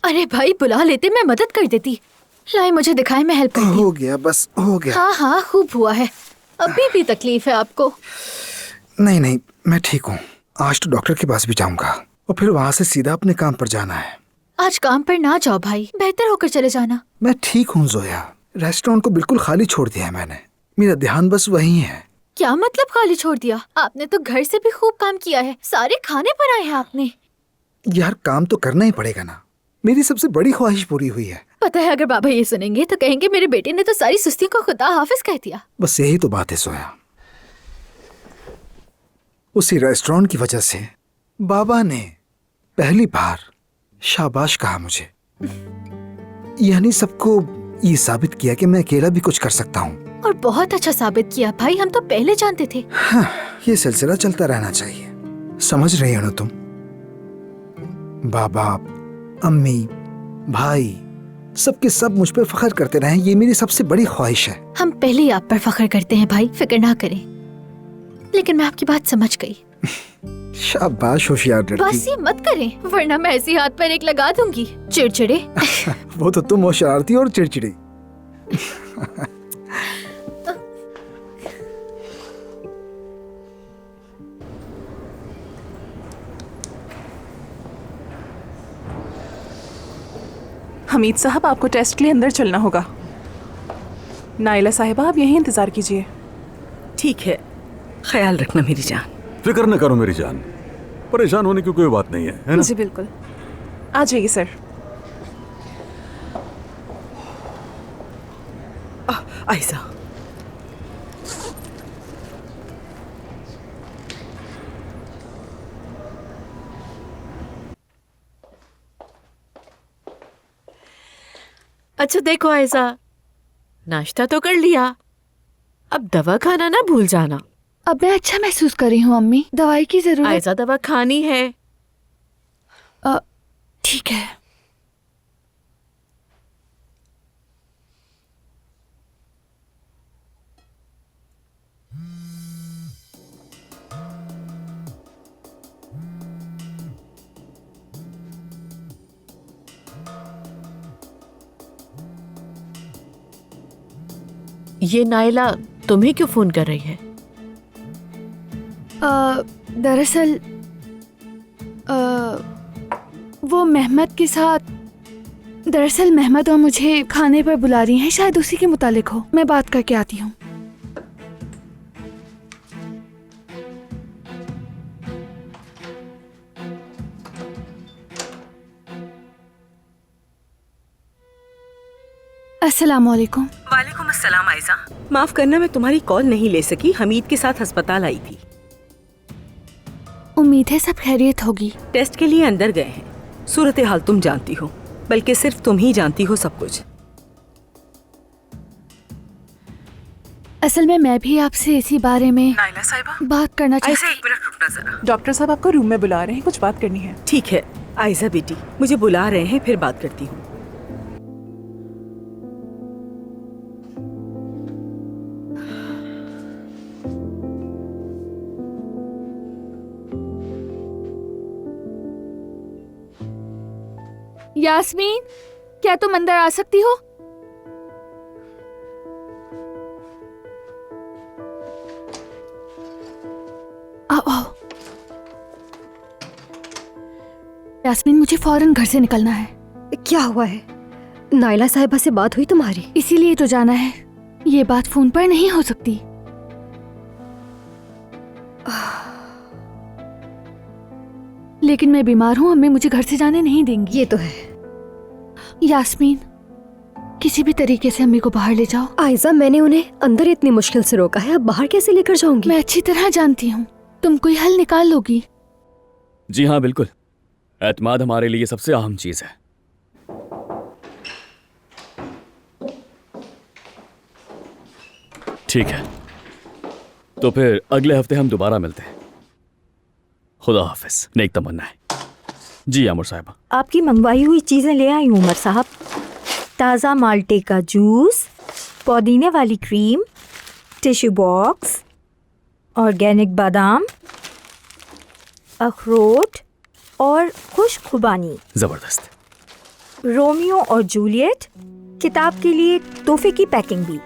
अरे भाई बुला लेते, मैं मदद कर देती। लाए मुझे दिखाए, मैं हेल्प करती। हो गया, बस हो गया। हाँ हाँ खूब हुआ है। अभी भी तकलीफ है आपको? नहीं नहीं, मैं ठीक हूँ। आज तो डॉक्टर के पास भी जाऊंगा और फिर वहाँ से सीधा अपने काम पर जाना है। आज काम पर ना जाओ भाई, बेहतर होकर चले जाना। मैं ठीक हूँ जोया, रेस्टोरेंट को बिल्कुल खाली छोड़ दिया है मैंने। मेरा ध्यान बस वही है। क्या मतलब खाली छोड़ दिया? आपने तो घर से भी खूब काम किया है, सारे खाने बनाए हैं आपने। यार काम तो करना ही पड़ेगा ना, मेरी सबसे बड़ी ख्वाहिश पूरी हुई है। पता है अगर बाबा ये सुनेंगे तो कहेंगे मेरे बेटे ने तो सारी सुस्ती को खुदा हाफिज कह दिया। बस यही तो बात है जोया, उसी रेस्टोरेंट की वजह से बाबा ने पहली बार शाबाश कहा मुझे। यानी सबको ये साबित किया कि मैं अकेला भी कुछ कर सकता हूँ। और बहुत अच्छा साबित किया भाई, हम तो पहले जानते थे। हाँ, ये सिलसिला चलता रहना चाहिए। समझ रही हो ना तुम? बाबा, अम्मी, भाई, सबके सब मुझ पर फख्र करते रहें, ये मेरी सबसे बड़ी ख्वाहिश है। हम पहले ही आप पर फख्र करते हैं भाई, फिक्र ना करें। लेकिन मैं आपकी बात समझ गई। शाबाश होशियार लड़की। बस ये मत करें वरना मैं ऐसी हाथ पर एक लगा दूंगी। चिड़चिड़े। वो तो तुम हो शरारती और चिड़चिड़ी। हमीद साहब, आपको टेस्ट के लिए अंदर चलना होगा। नाइला साहिबा, आप यहीं इंतजार कीजिए। ठीक है, ख्याल रखना मेरी जान। फिक्र न करो मेरी जान, परेशान होने की कोई बात नहीं है ना? जी बिल्कुल, आ जाइए सर। आयशा, अच्छा देखो आयशा, नाश्ता तो कर लिया, अब दवा खाना ना भूल जाना। अब मैं अच्छा महसूस कर रही हूँ अम्मी, दवाई की जरूरत। आयशा दवा खानी है। ठीक है। ये नाइला तुम्हें क्यों फोन कर रही है? दरअसल वो मेहमद के साथ, दरअसल मेहमद और मुझे खाने पर बुला रही हैं, शायद उसी के मुतालिक हो। मैं बात करके आती हूँ। अस्सलाम वालेकुम। वालेकुम अस्सलाम आयशा। माफ करना, मैं तुम्हारी कॉल नहीं ले सकी, हमीद के साथ अस्पताल आई थी। उम्मीद है सब खैरियत होगी। टेस्ट के लिए अंदर गए हैं। सूरत हाल तुम जानती हो, बल्कि सिर्फ तुम ही जानती हो सब कुछ। असल में मैं भी आपसे इसी बारे में नाइला साहिबा, बात करना चाहती। आयशा एक मिनट रुकना जरा। डॉक्टर साहब आपको रूम में बुला रहे हैं, कुछ बात करनी है। ठीक है आयशा बेटी, मुझे बुला रहे हैं, फिर बात करती हूँ। यास्मीन, क्या तुम अंदर आ सकती हो? आओ आओ। यास्मीन, मुझे फौरन घर से निकलना है। क्या हुआ है? नाइला साहिबा से बात हुई तुम्हारी? इसीलिए तो जाना है, ये बात फोन पर नहीं हो सकती। लेकिन मैं बीमार हूँ, अम्मी मुझे घर से जाने नहीं देंगी। ये तो है। यास्मीन, किसी भी तरीके से अम्मी को बाहर ले जाओ। आयशा, मैंने उन्हें अंदर इतनी मुश्किल से रोका है, अब बाहर कैसे लेकर जाऊंगी? मैं अच्छी तरह जानती हूँ, तुम कोई हल निकाल लोगी। जी हाँ बिल्कुल, एतमाद हमारे लिए सबसे अहम चीज है। ठीक है, तो फिर अगले हफ्ते हम दोबारा मिलते हैं। खुदा हाफिज। नेक तमन्ना है। जी आमुर साहिबा। आपकी मंगवाई हुई चीज़ें ले आई हूँ उमर साहब। ताज़ा माल्टे का जूस, पुदीने वाली क्रीम, टिश्यू बॉक्स, ऑर्गेनिक बादाम, अखरोट और खुश्क खुबानी। जबरदस्त। रोमियो और जूलियट किताब के लिए तोहफे की पैकिंग भी।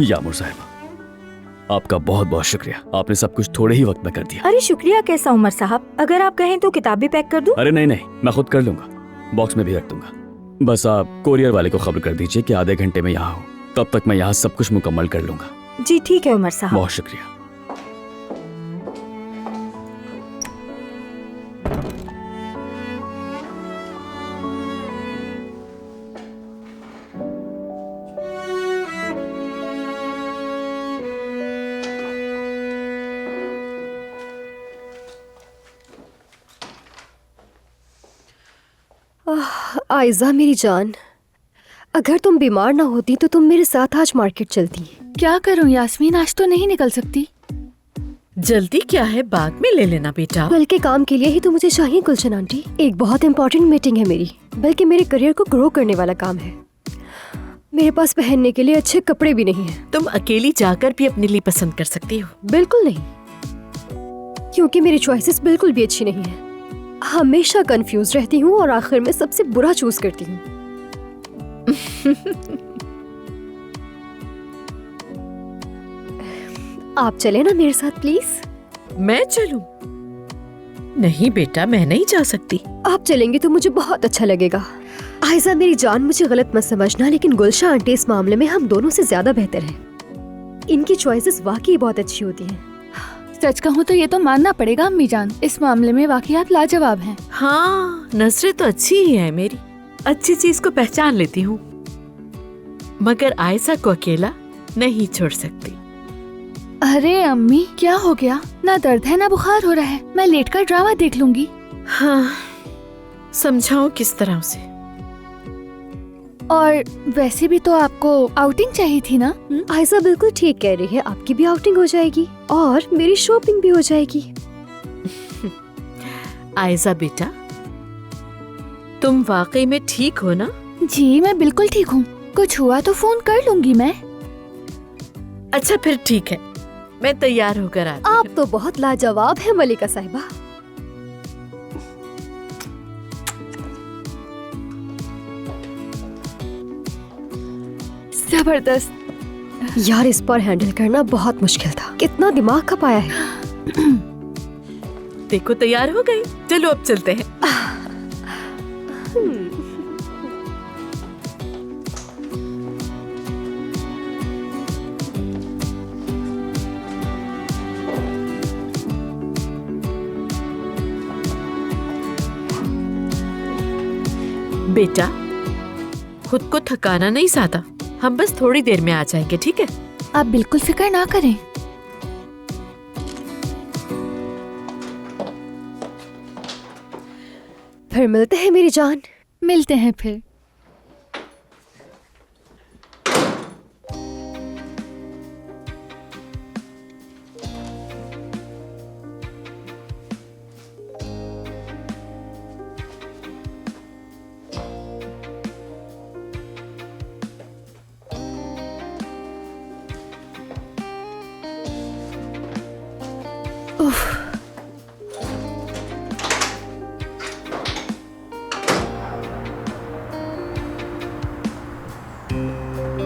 यामुर साहिबा, आपका बहुत बहुत शुक्रिया। आपने सब कुछ थोड़े ही वक्त में कर दिया। अरे शुक्रिया कैसा उमर साहब, अगर आप कहें तो किताब भी पैक कर दूं? अरे नहीं नहीं, मैं खुद कर लूंगा, बॉक्स में भी रख दूंगा। बस आप कोरियर वाले को खबर कर दीजिए कि आधे घंटे में यहाँ हो, तब तक मैं यहाँ सब कुछ मुकम्मल कर लूंगा। जी ठीक है उमर साहब। बहुत शुक्रिया। आयजा मेरी जान, अगर तुम बीमार ना होती तो तुम मेरे साथ आज मार्केट चलती। क्या करूं यास्मीन, आज तो नहीं निकल सकती। जल्दी क्या है, बाद में ले लेना बेटा। कल के काम के लिए ही तो मुझे चाहिए गुलशन आंटी। एक बहुत इंपॉर्टेंट मीटिंग है मेरी, बल्कि मेरे करियर को ग्रो करने वाला काम है। मेरे पास पहनने के लिए अच्छे कपड़े भी नहीं हैं। तुम अकेली जाकर भी अपने लिए पसंद कर सकती हो। बिल्कुल नहीं, क्योंकि मेरी चॉइसेस बिल्कुल भी अच्छी नहीं है। हमेशा कंफ्यूज रहती हूँ और आखिर में सबसे बुरा चूज करती हूँ। आप चले ना मेरे साथ प्लीज। मैं चलूं? नहीं बेटा, मैं नहीं जा सकती। आप चलेंगे तो मुझे बहुत अच्छा लगेगा। आयजा मेरी जान, मुझे गलत मत समझना, लेकिन गुलशन आंटी इस मामले में हम दोनों से ज्यादा बेहतर हैं। इनकी चॉइसेस वाकई बहुत अच्छी होती हैं। सच कहूँ तो ये तो मानना पड़ेगा अम्मी जान, इस मामले में वाकई आप लाजवाब हैं। हाँ, नजरें तो अच्छी ही है मेरी, अच्छी चीज को पहचान लेती हूँ, मगर आयशा को अकेला नहीं छोड़ सकती। अरे अम्मी, क्या हो गया? ना दर्द है ना बुखार हो रहा है, मैं लेटकर ड्रामा देख लूंगी। हाँ, समझाओ किस तरह से? और वैसे भी तो आपको आउटिंग चाहिए थी ना? आयशा बिल्कुल ठीक कह रही है, आपकी भी आउटिंग हो जाएगी और मेरी शॉपिंग भी हो जाएगी। आयशा बेटा, तुम वाकई में ठीक हो ना? जी मैं बिल्कुल ठीक हूँ, कुछ हुआ तो फोन कर लूंगी मैं। अच्छा फिर ठीक है, मैं तैयार होकर आती हूँ। आप तो बहुत लाजवाब है मलिका साहिबा। जबरदस्त। यार, इस पर हैंडल करना बहुत मुश्किल था, कितना दिमाग खपाया है। देखो तैयार हो गई, चलो अब चलते हैं। बेटा, खुद को थकाना नहीं ज्यादा, हम बस थोड़ी देर में आ जाएंगे, ठीक है? आप बिल्कुल फिक्र ना करें। फिर मिलते हैं मेरी जान। मिलते हैं फिर।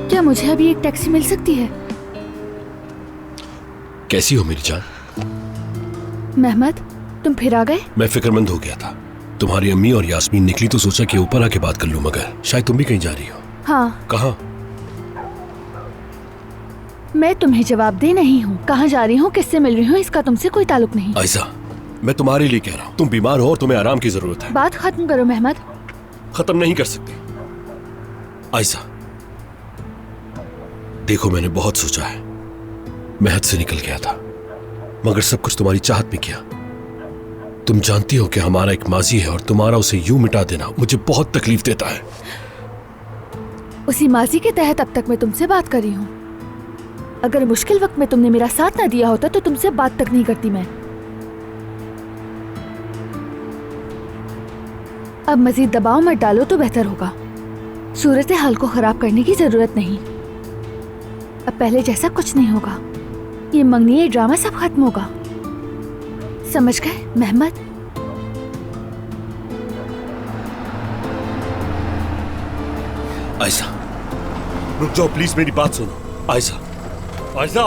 क्या मुझे अभी एक टैक्सी मिल सकती है? कैसी हो मेरी जान? मेहमद, तुम फिर आ गए? मैं फिक्रमंद हो गया था। तुम्हारी अम्मी और यास्मीन निकली तो सोचा कि ऊपर आके बात कर लूं, मगर शायद तुम भी कहीं जा रही हो। हाँ। कहाँ? मैं तुम्हें जवाब दे नहीं हूँ। कहाँ जा रही हूँ, किससे मिल रही हूँ, इसका तुमसे कोई ताल्लुक नहीं। आयशा, मैं तुम्हारे लिए कह रहा हूँ, तुम बीमार हो और तुम्हें आराम की जरूरत है। बात खत्म करो मेहमद। खत्म नहीं कर सकते। आयशा देखो, मैंने बहुत सोचा है, मैं हद से निकल गया था, मगर सब कुछ तुम्हारी चाहत में किया। तुम जानती हो कि हमारा एक माजी है और तुम्हारा उसे यूं मिटा देना मुझे बहुत तकलीफ देता है। उसी माजी के तहत अब तक मैं तुमसे बात कर रही हूँ। अगर मुश्किल वक्त में तुमने मेरा साथ ना दिया होता तो तुमसे बात तक नहीं करती मैं। अब मजीद दबाव मत डालो तो बेहतर होगा। सूरत हाल को खराब करने की जरूरत नहीं। अब पहले जैसा कुछ नहीं होगा। ये मंगनी, ये ड्रामा सब खत्म होगा। समझ गए मेहमद? आयशा रुक जाओ प्लीज, मेरी बात सुनो। आयशा, आयशा।